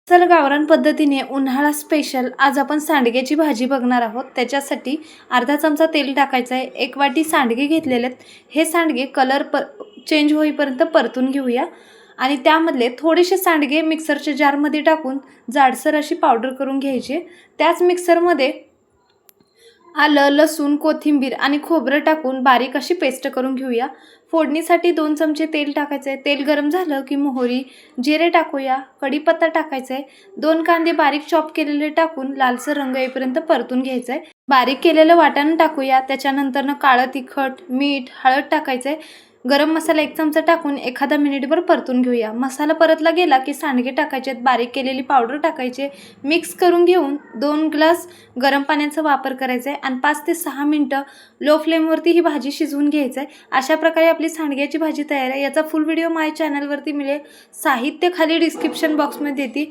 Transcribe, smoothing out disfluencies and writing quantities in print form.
चल गावरान पद्धतीने उन्हाळा स्पेशल आज आपण सांडग्याची भाजी बघणार आहोत। त्याच्यासाठी अर्धा चमचा तेल टाकायचं आहे। एक वाटी सांडगे घेतलेले आहेत। हे सांडगे कलर चेंज होईपर्यंत परतून घेऊया आणि त्यामधले थोडेसे सांडगे मिक्सरच्या जारमध्ये टाकून जाडसर अशी पावडर करून घ्यायची। त्याच मिक्सरमध्ये आलं, लसूण, कोथिंबीर आणि खोबरं टाकून बारीक अशी पेस्ट करून घेऊया। फोडणीसाठी 2 चमचे तेल टाकायचे आहे। तेल गरम झालं की मोहरी, जिरे टाकूया, कढीपत्ता टाकायचा आहे। 2 कांदे बारीक चॉप केलेले टाकून लालसर रंग येईपर्यंत परतून घ्यायचं आहे। बारीक केलेलं वाटण टाकूया। त्याच्यानंतर काळं तिखट, मीठ, हळद टाकायचं आहे। गरम मसाला 1 चमचा टाकून एखादा मिनिटभर परतून घेऊया। मसाला परतला गेला की सांडगे टाकायचे आहेत, बारीक केलेली पावडर टाकायची, मिक्स करून घेऊन 2 ग्लास गरम पाण्याचा वापर करायचा आहे आणि 5 ते 6 मिनिटं लो फ्लेमवरती ही भाजी शिजवून घ्यायचं आहे। अशा प्रकारे आपली सांडग्याची भाजी तयार आहे। याचा फुल व्हिडिओ माझ्या चॅनलवरती मिळेल। साहित्य खाली डिस्क्रिप्शन बॉक्समध्ये देते।